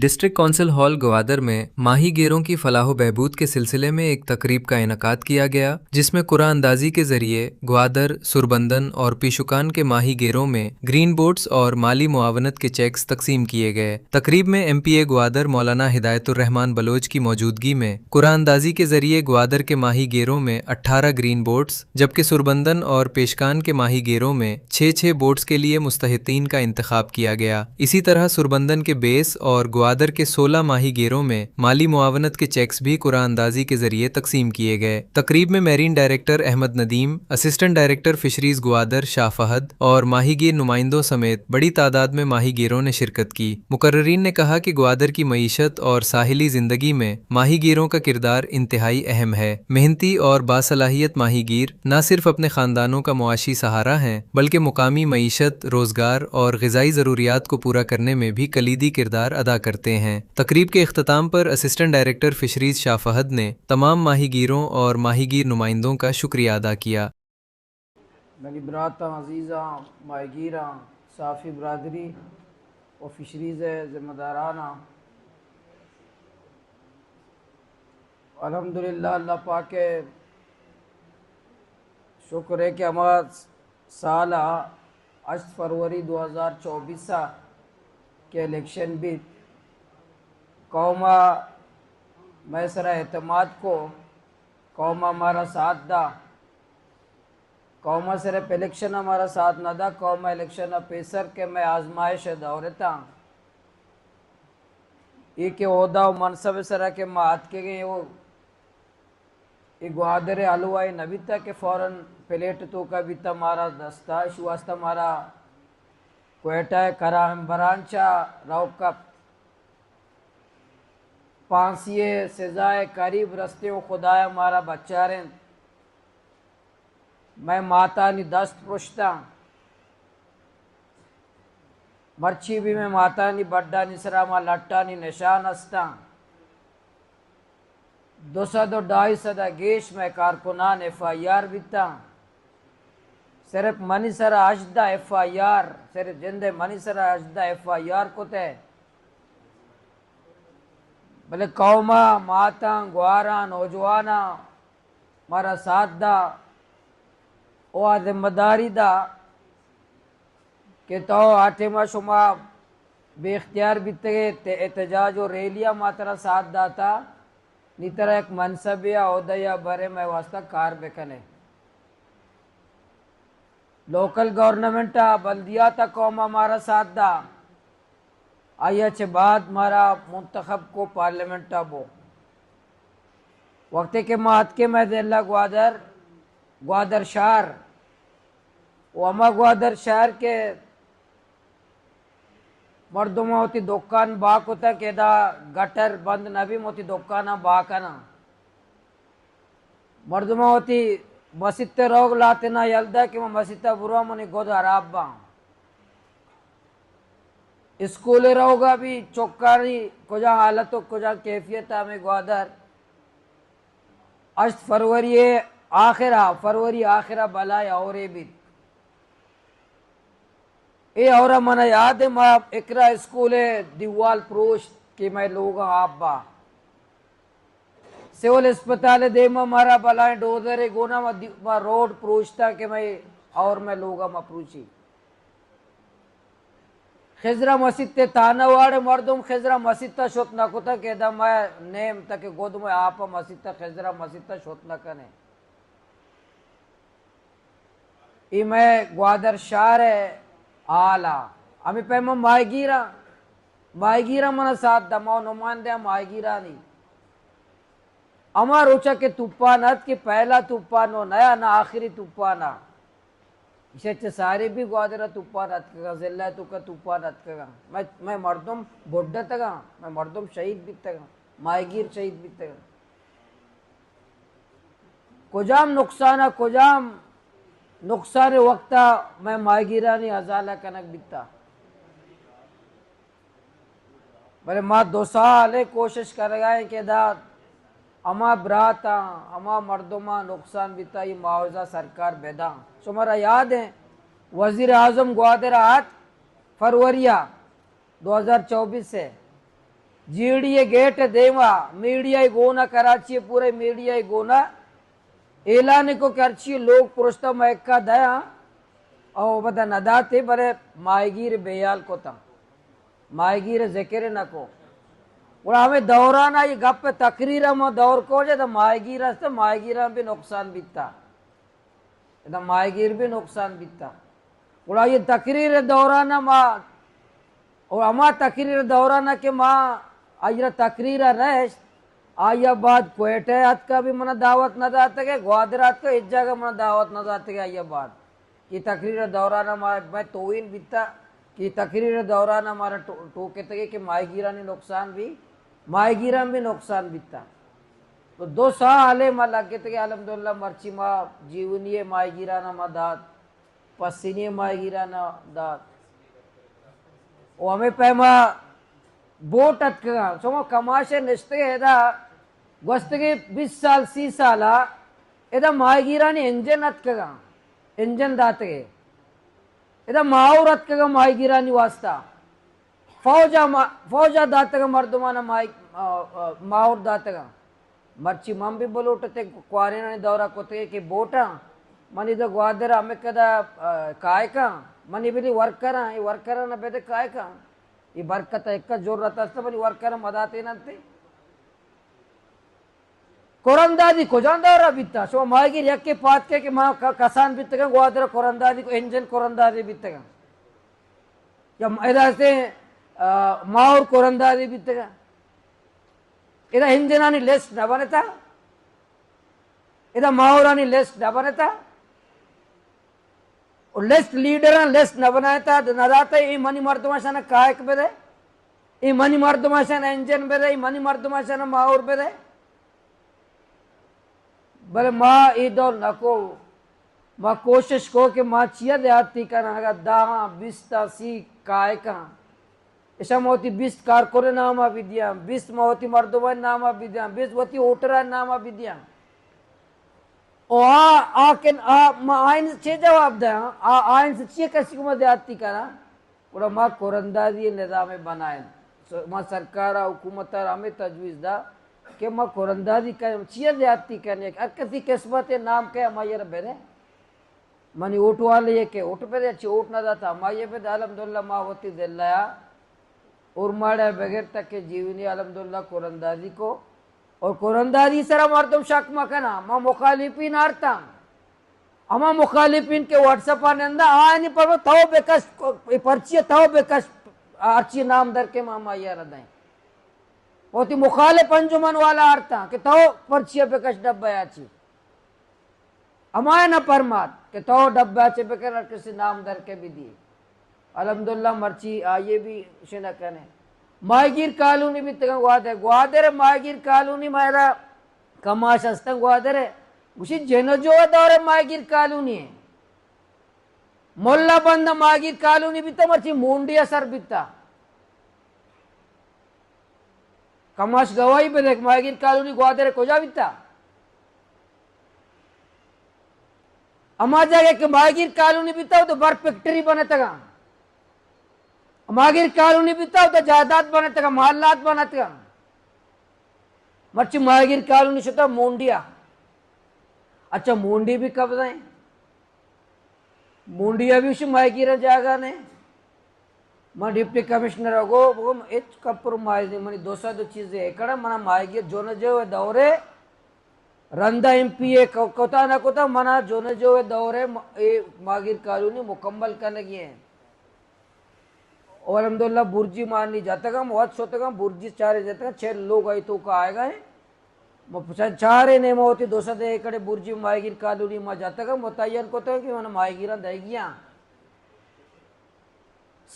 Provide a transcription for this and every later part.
District council hall Gwadar में माही गेरों की फलाह बहबूद के सिलसिले में एक तकरीब का इनकाद किया गया, जिसमें कुरान अंदाजी के जरिए ग्वादर, सुरबंदन और पीशुकान के माही गेरों में ग्रीन बोट्स और माली मुआवनत के चेक्स तकसीम किए गए। तकरीब में MPA ग्वादर मौलाना हिदायतुर रहमान बलोच की मौजूदगी में कुरान अंदाजी के जरिए ग्वादर के माही गेरों में 18 ग्रीन बोट्स, जबकि सुरबंदन और पेशकान के माही गेरों में 6 बोट्स के लिए मुस्तहिकीन का इंतखाब किया गया। इसी तरह सुरबंदन के बेस और ग्वादर के 16 माही गेरों में माली मुआवनत के चेक्स भी कुरान अंदाजी के जरिए तकसीम किए गए। तकरीब में marine director Ahmad Nadeem, assistant director fisheries Gwadar Shah Fahad और माहीगीर नुमाइंदों समेत बड़ी तादाद में माही गिरों ने शिरकत की। मुकर्रिरीन ने कहा कि ग्वादर की मईशत और साहिली जिंदगी में माही गिरों का किरदार इंतहाई अहम है। मेहनती और बासलाहियत माहीगीर न सिर्फ अपने खानदानों का मुआशी सहारा हैं, बल्कि मुकामी मईशत, रोजगार और ग़िज़ाई ज़रूरियात को पूरा करने में भी कलीदी किरदार अदा करते हैं। तकरीब के इख्तिताम पर assistant director fisheries Shah Fahad ने तमाम माहीगीरों और माहीगीर नुमाइंदों का शुक्रिया अदा किया। मेरी बरात अजीज़ा माहीगीरा साफ़ी बरदरी और फिशरीज़ ज़िम्मेदाराना, अल्हम्दुलिल्लाह अल्लाह पाक के शुक्र है कि हमारा साल 8 फरवरी 2024 के इलेक्शन भी कौमा मैसरा एतमाद को कौमा हमारा साथ दा। कौमा सिर्फ इलेक्शन हमारा साथ न दा, कौमा इलेक्शन पेसर के मैं आजमाइश दौरता ये के ओहदा और मनसब सरा के मात के गए वो ग्वादर हलवाई नबीता के फ़ौरन प्लेट तो का भी तमारा दस्ता शुवास्ता हमारा कोयटा कराम बरांचा राव का पांसिए सजाए करीब रस्ते खुदाया हमारा बच्चा रे मैं माता नी दस्त पुश्ता मर्ची भी मैं माता नी बड्डा निसरा मा लट्टा नी निशान हस्ता 200-250 गेश में कारकुनान FIR बिता सिर्फ मनीसरा अजदा FIR सिर्फ जिंदे मनीसरा अजदा FIR को ते भले कौमा माता ग्वारा नौजवाना मारा साथ दा ओ जिम्मेदारी दा कि तो आटे मा शुमा बेख्तियार बीते एहतजाज और रैलियाँ मात्रा साथ दाता नी तरह एक मनसब या ओहदा या बरे में वास्ता कार बेकने लोकल गवर्नमेंट बल्दिया तक कौमा हमारा साथ दा आया चे बाद मारा मुंतखब को पार्लियामेंट बो वक्त के मात के मैं दिल्ला ग्वादर शहर वो अमा ग्वादर शहर के मर्दुमा होती दुकान बाक होता केदा गटर बंद नबी मोती दुकाना बाकना मर्दुमा होती मसीते रोग लाते ना यल्दा कि मसीता बुरा मनी गोद हराब बा स्कूल रहोगा भी चौकारी कुजा हालत कुजा कैफियत में ग्वादर 8 फरवरी आखिरा बलाय और भी ए और मना याद है मैं इकरा स्कूल है दीवाल प्रोश कि मैं लोग आप बा सिविल अस्पताल दे में मारा बलाए डोजर गोना में रोड प्रोचता कि मैं और मैं लोग अप्रूची खिजरा मस्जिद ते ताना वाड़े मर्दुम खिजरा मस्जिद ता शोत ना कुता के दा मैं नेम तक गोद में आप मस्जिद ता खिजरा मस्जिद ता शोत ना कने ई मैं ग्वादर शहर है आला अमी पैमा मायगीरा मना साथ दमाओ नुमाइंदे मायगीरा नहीं अमा रोचा के तूफान हद के पहला तूफान हो नया ना आखिरी तूफान आ इसे सारे भी ग्वादरा तूफान हद का जिला तो का तूफान हद का मैं मर्दुम बुढ़ा तक मैं मर्दुम शहीद भी तक मायगीर शहीद भी तक कुजाम नुकसान वक्ता मैं मायगीरा नहीं हजाला कनक बिता बोले माँ 2 साल कोशिश कर गए कि दाद अमा ब्राता अमा मर्दुमा नुकसान बिता ये मुआवजा सरकार बेदा तुम्हारा याद है वजीर आजम ग्वादर 8 फरवरी 2024 से जीडीए गेट देवा मीडिया गोना कराची पूरे मीडिया गोना एलाने को करची लोग पुरुषता मैका दया और बता नदाते बरे मायगीर बेयाल को ता मायगीर जकेरे नको और हमें दौराना ये गप तकरीर में दौर को जे तो मायगीर भी नुकसान बीतता तो मायगीर भी नुकसान बीतता और ये तकरीर दौराना माँ और अमा तकरीर दौराना के माँ आयरा तकरीर रेस्ट आया बाद कोयटे हाथ का भी मना दावत न जाते के ग्वादर हाथ का इस जगह मना दावत न जाते के आया बाद कि तकरीर दौराना मैं तो इन बीतता कि तकरीर दौरान हमारा टोके तक कि मायगीरा ने नुकसान भी मायगीरा भी नुकसान बीतता तो 2 साल माँ लगे थे अलहमदुल्ला मर्ची माँ जीवनीय मायगीरा ना माँ दात पसीनी मायगीरा ना दात वो हमें पैमा बोट अटका सो कमाशे निश्ते है वस्त के 20 साल 30 साल इधर मायगीरा ने इंजन अटका इंजन दाते इधर माऊर अटका मायगीरा निवासता फौजा दातगा मर्दमाना माऊर दातगा मर्ची मम भी बोलोटते क्वारेना दौरा कोते के बोटा मनी तो ग्वादर हमें कदा कायका मनी भी वर्कर न बेदे कायका ये बरकत एक जरूरत असते बनी वर्कर मदाते नंते कोरंदादी को जानदारा बित्ता सो मायगी यक्के पात के मां कसान बित्तगा ग्वादर कोरंदादी को इंजन कोरंदादी बित्तगा या इधर से माऊर कोरंदादी बित्तगा इधर इंजनानी लेस न बनता इधर माऊरानी लेस न बनता और लेस लीडर लेस न बनाता नदाता ये मनी मर्दमाशाना कायक बेदे ये मनी मर्दमाशाना इंजन बेदे ये मनी मर्दमाशाना माऊर बेदे भले माँ ईदोल नको माँ कोशिश को कि माँ चिया देती करना दाहा बिस्ता सी कायका ऐसा मोती 20 कारकोरे नामा विद्या 20 मोती मर्दोबन नामा विद्या 20 वती ओटरा नामा विद्या ओ आके आइन से जवाब दे आइन से चे किसी को मदद आती करा और माँ कोरंदाजी निज़ाम बनाए माँ सरकार हुकूमत हमें तजवीज़ दा कि माँ कोरंदाजी का चे जाती करने किसी किस्मत नाम के हमारे बेरे मनी ओट वाले ये के ओट पे अच्छी ओट ना जाता हमारे पे अलहमदुल्ला माँ होती दिल्लाया उर्माड़ा बगैर तक के जीवनी अलहमदुल्ला कोरंदाजी को और कोरंदाजी सरा मर्दम शक मकना माँ मुखालिफिन आरता अमा मुखालिफिन के व्हाट्सएप आनंदा आनी पर ताओ बेकस पर्ची ताओ बेकस आर्ची नाम दर के मामा यार दाई होती मुखालिफ अंजुमन वाला आरता कि ताओ पर्ची बेकस डब्बा आची अमाया न परमात कि ताओ डब्बा आचे बेकर किसी नाम दर के भी दिए अलहमदुल्ला मर्ची ये भी शेना कहने मायगीर कॉलोनी भी तक ग्वादर मायगीर कॉलोनी मायरा कमाश हस्तंग ग्वादर उसी जनजो दौरे मायगीर कॉलोनी है मोल्ला बंद मायगीर कॉलोनी भी तो मर्ची मुंडिया सर बिता कमाश गवाही पे देख मायगीर कॉलोनी ग्वादर को जा बिता अमा जाके कि मायगीर कॉलोनी बिता तो बर फैक्ट्री बने तक मागिर कॉलोनी बीता तो जायदाद बनते का महल्लात बनते का मर्ची मागिर कॉलोनी से तो मुंडिया अच्छा मुंडी भी कब जाए मुंडिया भी उसी मागिर जाएगा ने मैं डिप्टी कमिश्नर हो वो एक कंप्रोमाइज मनी 200 चीजें एकड़ा मना मागिर जो न जो दौरे रंदा एमपीए कोता ना कोता मना जो न जो दौरे मागिर कॉलोनी मुकम्मल करने की है और अलहमदुल्ला बुर्जी मारनी जाता का बहुत सोते का बुर्जी चारे जाता का 6 लोग आई तो का आएगा है चारे ने होती 200 एकड़े बुर्जी मायगिर कॉलोनी में जाता का मुतयन को तो कि मैंने मायगिरा देगिया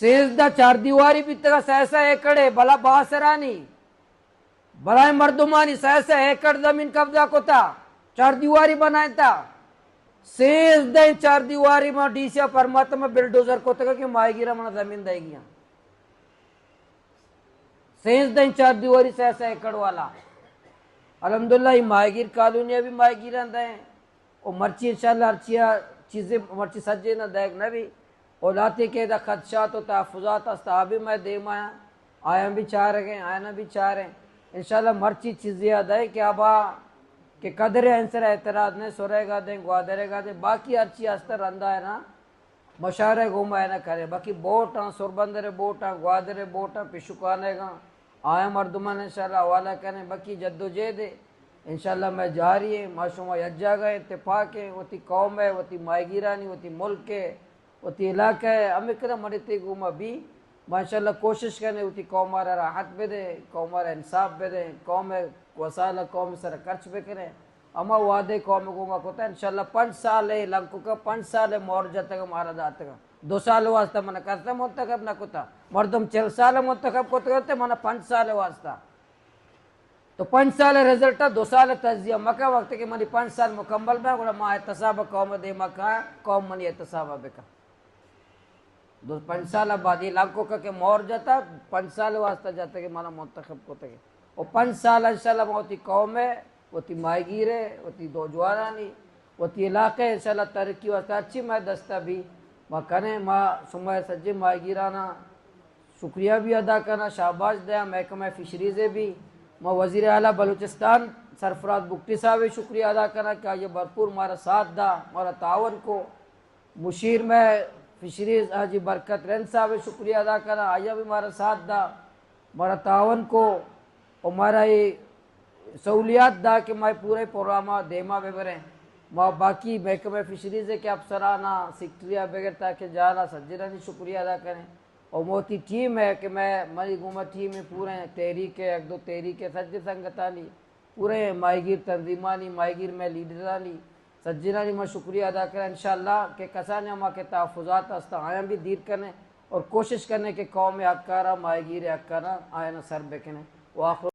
सेजदा 4 दीवारी भी तक सहसा एकड़े भला बासरानी भला मर्दुमानी सहसा एकड़ जमीन कब्जा को था 4 दीवारी बनाया था सेजदा 4 दीवारी में डीसी परमात्मा बिल्डोजर को तक कि मायगिरा मना जमीन देगिया सेजदा 4 दीवारी सहसा एकड़ वाला अलहमदुल्ला मायगिर कॉलोनी भी मायगिर है और मर्ची इंशाल्लाह अर्चिया चीज़ें मर्ची सज्जे ना देख न भी और लाते के दा खदशात और तहफुजात अस्ताबी मैं दे माया आया भी चाह रहे हैं, आया भी चाह रहे हैं इंशाल्लाह मर्ची चीज़ें याद है कि आबा के कदर आंसर एतराज ने सोरेगा दें ग्वादरेगा दें बाकी हर चीज अस्तर रंदा है ना मशारे घूमा है ना करे बाकी बोट सुरबंदरे बोट ग्वादरे बोट पिशुकाने का आया मर्दुमान इंशाल्लाह हवाला करें बाकी जद्दोजहद है इंशाल्लाह मैं जारी है माशूमा यज्जा गए इत्तेफाक है वती कौम है वती मायगिरानी वती मुल्क है वती इलाका है अमिक्र मरते घूमा भी माशाल्लाह कोशिश करने उती कौम राहत पे दे कौम इंसाफ पे दे कौम वसाला कौम सर खर्च पे करें अमा वादे कौम को होता है इंशाल्लाह 5 साल है लंको का 5 साल है मोरजा तक मारा जाता का 2 साल वास्ता मन करता मुंतखब ना कुता मर्दम 4 साल मुंतखब को करते मन 5 साल वास्ता तो 5 साल रिजल्ट 2 साल तजिया मका वक्त के मनी 5 साल मुकम्मल में गुड़ा मा एहतसाब कौम दे मका कौम मनी एहतसाब बेका 5 साल बाद ये लाखों का के मोर जाता 5 साल वास्ता जाता के माना मुंतखब को तक और 5 साल इंशाल्लाह होती कौम है होती मायगीर है होती दो जवारानी होती इलाके इंशाल्लाह तरक्की वास्ता अच्छी मैं दस्ता भी माँ करें माँ सुमय सज्जे मायगीराना शुक्रिया भी अदा करना शाबाश दया महकमा फिशरीज़े भी माँ वज़ीर आला बलूचिस्तान सरफराज बुगटी साहब शुक्रिया अदा करना क्या ये भरपूर हमारा साथ दा हमारा तावन को मुशीर में फिशरीज हाजी बरकत रन साहब शुक्रिया अदा करना आया भी हमारा साथ दा हमारा तावन को हमारा ये सहूलियात दा कि मैं पूरे प्रोग्राम देमा बेबरें माँ बाकी महकमे फिशरीज के अफसराना सेक्रेटरिया बगैर ताकि जाना सज्जरानी शुक्रिया अदा करें और मोती टीम है कि मैं मरी गुमा टीम में पूरे तहरीक एक दो तहरीक सज्ज संगतानी पूरे मायगीर तंजीमानी मायगीर में लीडरानी सज्जनानी मैं शुक्रिया अदा करें इंशाल्लाह के कसाने माँ के तहफ़ुज़ात हस्ता आया भी दीर करने और कोशिश करने के कौम हक्कारा मायगीर हक्कारा आया न सर बेकने वाखिर